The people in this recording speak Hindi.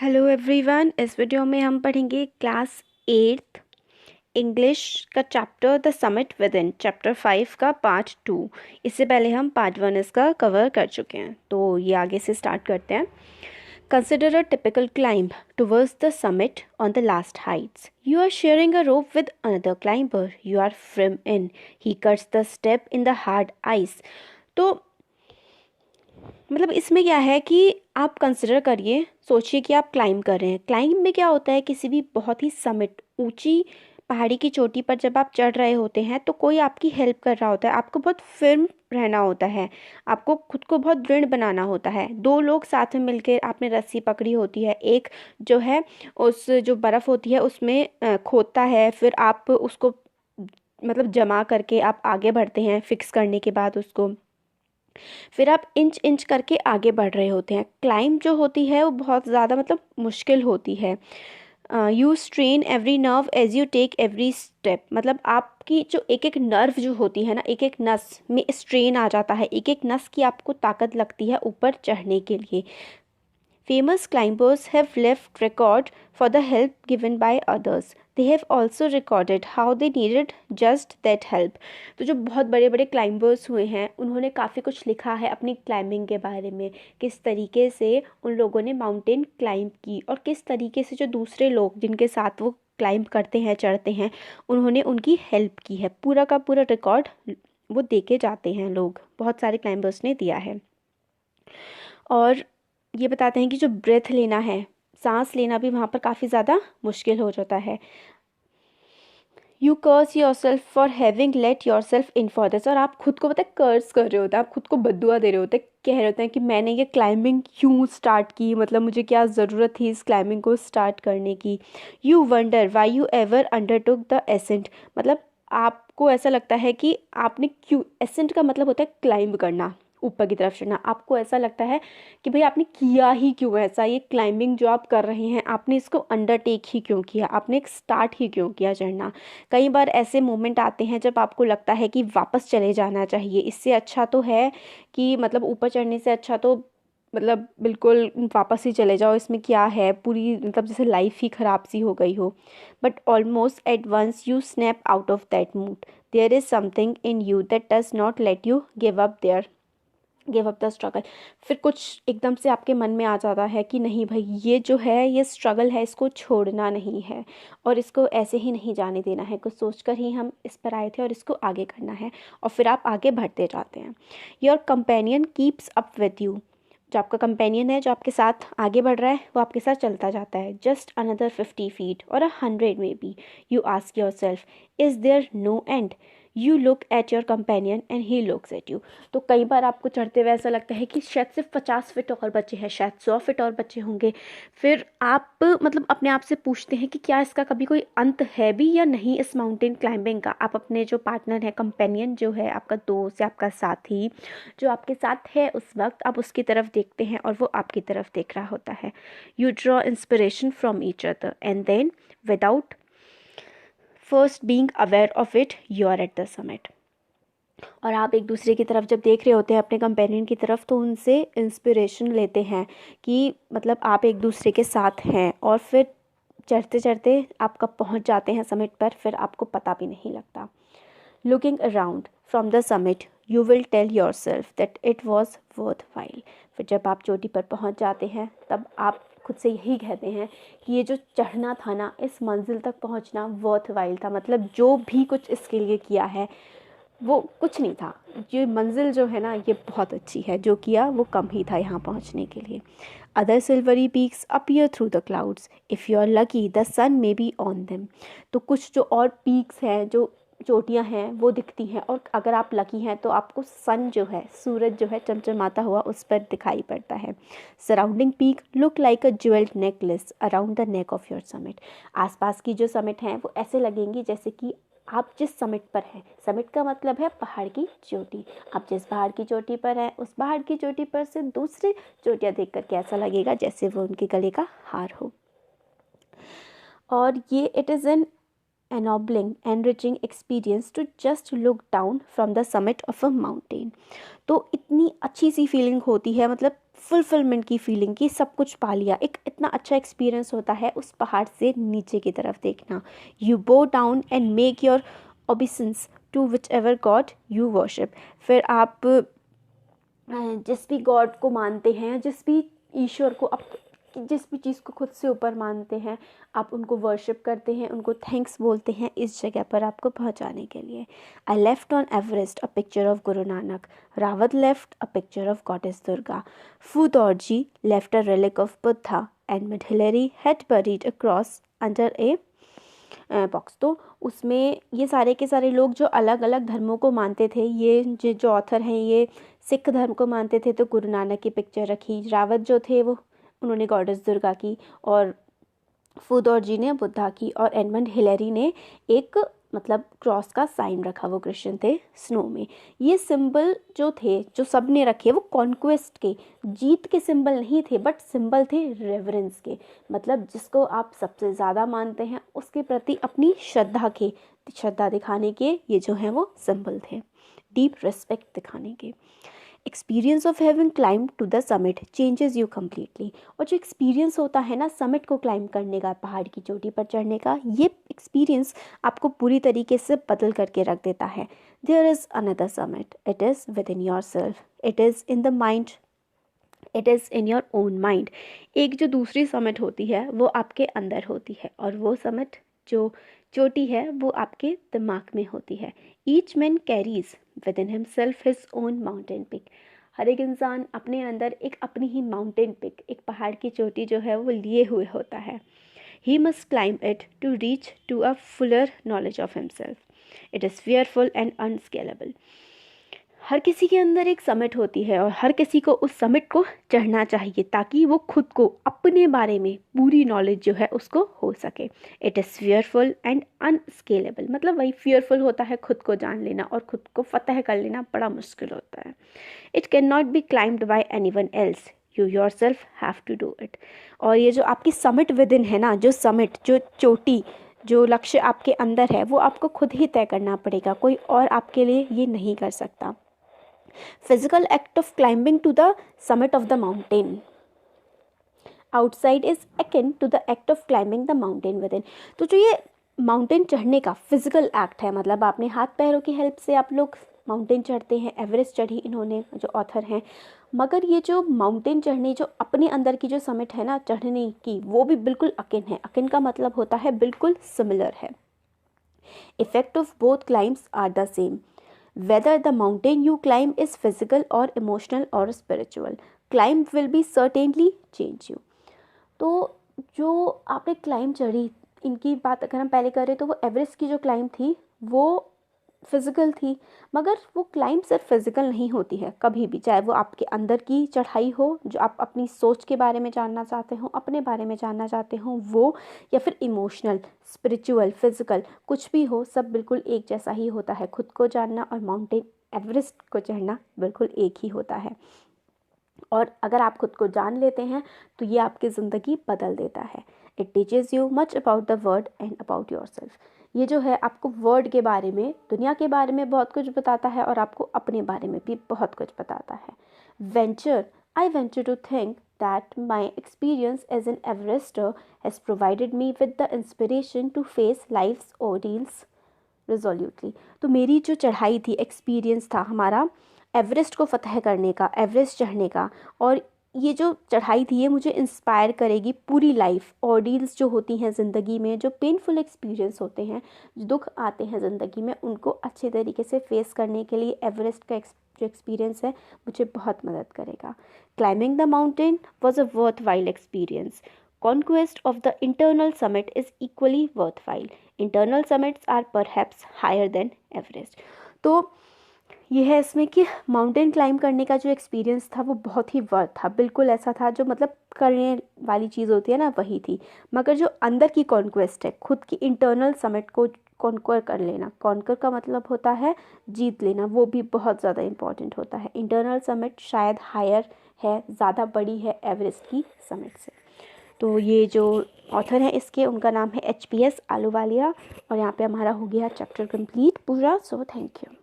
Hello everyone. इस वीडियो में हम पढ़ेंगे क्लास 8th इंग्लिश का chapter the summit with in chapter 5 का पार्ट 2। इससे पहले हम पार्ट 1 इसका कवर कर चुके हैं, तो ये आगे से स्टार्ट करते हैं। Consider a typical climb towards the summit on the last heights. You are sharing a rope with another climber. You are from in he cuts the step in the hard ice. तो मतलब इसमें क्या है कि आप कंसिडर करिए, सोचिए कि आप क्लाइंब कर रहे हैं। क्लाइंब में क्या होता है, किसी भी बहुत ही समिट ऊंची पहाड़ी की चोटी पर जब आप चढ़ रहे होते हैं तो कोई आपकी हेल्प कर रहा होता है। आपको बहुत फिर्म रहना होता है, आपको खुद को बहुत दृढ़ बनाना होता है। दो लोग साथ में मिलकर आपने रस्सी पकड़ी होती है, एक जो है उस जो बर्फ़ होती है उसमें खोदता है, फिर आप उसको मतलब जमा करके आप आगे बढ़ते हैं फिक्स करने के बाद उसको, फिर आप इंच इंच करके आगे बढ़ रहे होते हैं। क्लाइंब जो होती है वो बहुत ज़्यादा मतलब मुश्किल होती है। You strain every nerve as you take every step. मतलब आपकी जो एक एक नर्व जो होती है ना, एक एक नस में स्ट्रेन आ जाता है, एक एक नस की आपको ताकत लगती है ऊपर चढ़ने के लिए। Famous climbers have left record for the help given by others. They have also recorded how they needed just that help. तो जो बहुत बड़े बड़े क्लाइंबर्स हुए हैं उन्होंने काफ़ी कुछ लिखा है अपनी क्लाइंबिंग के बारे में, किस तरीके से उन लोगों ने माउंटेन क्लाइंब की और किस तरीके से जो दूसरे लोग जिनके साथ वो क्लाइंब करते हैं चढ़ते हैं उन्होंने उनकी हेल्प की है। पूरा का पूरा रिकॉर्ड वो दे के जाते हैं लोग, बहुत सारे क्लाइंबर्स ने दिया है। और ये बताते हैं कि जो ब्रेथ लेना है, सांस लेना भी वहाँ पर काफ़ी ज़्यादा मुश्किल हो जाता है। You curse yourself for having let yourself in for this. और आप खुद को पता है कर्स कर रहे होते हैं, आप खुद को बद्दुआ दे रहे होते हैं, कह रहे होते हैं कि मैंने ये क्लाइंबिंग क्यों स्टार्ट की, मतलब मुझे क्या ज़रूरत थी इस क्लाइंबिंग को स्टार्ट करने की। You wonder why you ever undertook the ascent. मतलब आपको ऐसा लगता है कि आपने क्यों, एसेंट का मतलब होता है क्लाइंब करना, ऊपर की तरफ चढ़ना। आपको ऐसा लगता है कि भाई आपने किया ही क्यों ऐसा, ये क्लाइंबिंग जो आप कर रहे हैं आपने इसको अंडरटेक ही क्यों किया, आपने एक स्टार्ट ही क्यों किया चढ़ना। कई बार ऐसे मोमेंट आते हैं जब आपको लगता है कि वापस चले जाना चाहिए, इससे अच्छा तो है कि मतलब ऊपर चढ़ने से अच्छा तो मतलब बिल्कुल वापस ही चले जाओ, इसमें क्या है, पूरी मतलब जैसे लाइफ ही ख़राब सी हो गई हो। But almost at once you snap out of that mood. There is something in you that does not let you give up the struggle. फिर कुछ एकदम से आपके मन में आ जाता है कि नहीं भाई, ये जो है ये स्ट्रगल है, इसको छोड़ना नहीं है और इसको ऐसे ही नहीं जाने देना है। कुछ सोचकर ही हम इस पर आए थे और इसको आगे करना है, और फिर आप आगे बढ़ते जाते हैं। Your companion keeps up with you. जो आपका कंपेनियन है, जो आपके साथ आगे बढ़ रहा है, वो आपके साथ चलता जाता है। जस्ट अनदर 50 फीट और 100 में बी। You ask yourself, is there no end. You look at your companion and he looks at you. तो कई बार आपको चढ़ते हुए ऐसा लगता है कि शायद सिर्फ 50 फीट और बचे हैं, शायद 100 फीट और बचे होंगे। फिर आप मतलब अपने आप से पूछते हैं कि क्या इसका कभी कोई अंत है भी या नहीं, इस माउंटेन क्लाइंबिंग का। आप अपने जो पार्टनर है, कंपेनियन जो है, आपका दोस्त या आपका साथी जो आपके साथ है उस वक्त, आप उसकी तरफ देखते हैं और वो आपकी तरफ देख रहा होता है। You draw inspiration from each other and then without first being aware of it you are at the summit. और आप एक दूसरे की तरफ जब देख रहे होते हैं अपने कंपेनियन की तरफ, तो उनसे इंस्पिरेशन लेते हैं कि मतलब आप एक दूसरे के साथ हैं, और फिर चढ़ते चढ़ते आप कब पहुंच जाते हैं समिट पर, फिर आपको पता भी नहीं लगता। Looking around from the summit you will tell yourself that it was worthwhile. फिर जब आप चोटी पर पहुंच जाते हैं तब आप खुद से यही कहते हैं कि ये जो चढ़ना था ना, इस मंजिल तक पहुंचना वर्थ वाइल था। मतलब जो भी कुछ इसके लिए किया है वो कुछ नहीं था, ये मंजिल जो है ना ये बहुत अच्छी है, जो किया वो कम ही था यहाँ पहुँचने के लिए। Other silvery peaks appear through the clouds, if you are lucky the sun may be on them. तो कुछ जो और पीक्स हैं, जो चोटियाँ हैं वो दिखती हैं, और अगर आप लकी हैं तो आपको सन जो है, सूरज जो है चमचमाता हुआ उस पर दिखाई पड़ता है। Surrounding peak look like a jewelled necklace around the neck of your summit. आसपास की जो समिट हैं वो ऐसे लगेंगी जैसे कि आप जिस समिट पर हैं, समिट का मतलब है पहाड़ की चोटी, आप जिस पहाड़ की चोटी पर हैं उस पहाड़ की चोटी पर से दूसरी चोटियाँ देखकर कैसा लगेगा, जैसे वो उनके गले का हार हो। और ये it is an ennobling, enriching experience to just look down from the summit of a mountain. तो इतनी अच्छी सी फीलिंग होती है, मतलब फुलफिलमेंट की फीलिंग कि सब कुछ पा लिया। एक इतना अच्छा एक्सपीरियंस होता है उस पहाड़ से नीचे की तरफ देखना। You bow down and make your obeisance to whichever god you worship. फिर आप जिस भी गॉड को मानते हैं, जिस भी ईश्वर को, आप जिस भी चीज़ को खुद से ऊपर मानते हैं, आप उनको वर्शिप करते हैं, उनको थैंक्स बोलते हैं इस जगह पर आपको पहुंचाने के लिए। I left on Everest a picture of Guru Nanak, Rawat left a picture of goddess Durga, Phu Dorji left a relic of Buddha and Ed Hillary had buried a cross under a box. तो उसमें ये सारे के सारे लोग जो अलग अलग धर्मों को मानते थे, ये जो ऑथर हैं ये सिख धर्म को मानते थे, तो गुरु नानक की पिक्चर रखी। रावत जो थे वो उन्होंने गॉडेस दुर्गा की, और फूदौर जी ने बुद्धा की, और एडमंड हिलेरी ने एक मतलब क्रॉस का साइन रखा, वो क्रिश्चियन थे, स्नो में। ये सिंबल जो थे, जो सब ने रखे, वो कॉन्क्वेस्ट के, जीत के सिंबल नहीं थे, बट सिंबल थे रेवरेंस के। मतलब जिसको आप सबसे ज़्यादा मानते हैं उसके प्रति अपनी श्रद्धा दिखाने के ये जो हैं वो सिंबल थे, डीप रिस्पेक्ट दिखाने के। Experience of having climb to the summit changes you completely. और जो एक्सपीरियंस होता है ना समिट को क्लाइंब करने का, पहाड़ की चोटी पर चढ़ने का, ये एक्सपीरियंस आपको पूरी तरीके से बदल करके रख देता है। There is another summit, it is within yourself, it is in the mind, it is in your own mind. एक जो दूसरी समिट होती है वो आपके अंदर होती है, और वो समिट जो चोटी है वो आपके दिमाग में होती है। Each man carries within himself his own mountain peak. हर एक इंसान अपने अंदर एक अपनी ही माउंटेन पिक, एक पहाड़ की चोटी जो है वो लिए हुए होता है। He must climb it to reach to a fuller knowledge of himself, it is fearful and unscalable. हर किसी के अंदर एक समिट होती है, और हर किसी को उस समिट को चढ़ना चाहिए ताकि वो खुद को, अपने बारे में पूरी नॉलेज जो है उसको हो सके। इट इज़ फियरफुल एंड अनस्केलेबल, मतलब वही फियरफुल होता है, खुद को जान लेना और खुद को फतह कर लेना बड़ा मुश्किल होता है। It can not be climbed by anyone else, you yourself have to do it. और ये जो आपकी समिट विद इन है ना, जो समिट, जो चोटी, जो लक्ष्य आपके अंदर है, वो आपको खुद ही तय करना पड़ेगा, कोई और आपके लिए ये नहीं कर सकता। Physical act of climbing to the summit of the mountain outside is akin to the act of climbing the mountain within। तो जो ये माउंटेन चढ़ने का फिजिकल एक्ट है, मतलब आपने हाथ पैरों की हेल्प से आप लोग माउंटेन चढ़ते हैं, एवरेस्ट चढ़ी इन्होंने जो ऑथर हैं, मगर ये जो माउंटेन चढ़ने, जो अपने अंदर की जो समिट है ना चढ़ने की, वो भी बिल्कुल अकिन है। अकिन का मतलब होता है बिल्कुल सिमिलर है। Effect of both climbs are the same, whether the mountain you climb is physical or emotional or spiritual, climb will be certainly change you। तो जो आपने क्लाइंब चढ़ी, इनकी बात अगर हम पहले करें तो वो एवरेस्ट की जो क्लाइंब थी वो फिज़िकल थी, मगर वो क्लाइंब सिर्फ फिज़िकल नहीं होती है कभी भी, चाहे वो आपके अंदर की चढ़ाई हो, जो आप अपनी सोच के बारे में जानना चाहते हो, अपने बारे में जानना चाहते हो वो, या फिर इमोशनल, स्पिरिचुअल, फिज़िकल, कुछ भी हो, सब बिल्कुल एक जैसा ही होता है। खुद को जानना और माउंटेन एवरेस्ट को चढ़ना बिल्कुल एक ही होता है। और अगर आप खुद को जान लेते हैं तो ये आपकी ज़िंदगी बदल देता है। It teaches you much about the world and about yourself. ये जो है आपको वर्ल्ड के बारे में, दुनिया के बारे में बहुत कुछ बताता है, और आपको अपने बारे में भी बहुत कुछ बताता है। Venture, I venture to think that my experience as an Everester has provided me with the inspiration to face life's ordeals resolutely। तो मेरी जो चढ़ाई थी, एक्सपीरियंस था हमारा एवरेस्ट को फ़तह करने का, एवरेस्ट चढ़ने का, और ये जो चढ़ाई थी ये मुझे इंस्पायर करेगी पूरी लाइफ। ऑर्डील्स जो होती हैं ज़िंदगी में, जो पेनफुल एक्सपीरियंस होते हैं, जो दुख आते हैं ज़िंदगी में, उनको अच्छे तरीके से फेस करने के लिए एवरेस्ट का जो एक्सपीरियंस है मुझे बहुत मदद करेगा। Climbing the mountain was a worth while experience, conquest of the internal summit is equally worthwhile, internal summits are perhaps higher than Everest। तो ये है इसमें कि माउंटेन क्लाइंब करने का जो एक्सपीरियंस था वो बहुत ही वर्थ था, बिल्कुल ऐसा था जो मतलब करने वाली चीज़ होती है ना वही थी। मगर जो अंदर की कॉन्क्वेस्ट है, खुद की इंटरनल समिट को कॉन्कर कर लेना, कॉन्कर का मतलब होता है जीत लेना, वो भी बहुत ज़्यादा इंपॉर्टेंट होता है। इंटरनल समिट शायद हायर है, ज़्यादा बड़ी है एवरेस्ट की समिट से। तो ये जो ऑथर है इसके, उनका नाम है HPS आहलूवालिया। और यहाँ पे हमारा हो गया चैप्टर कंप्लीट पूरा। So thank you.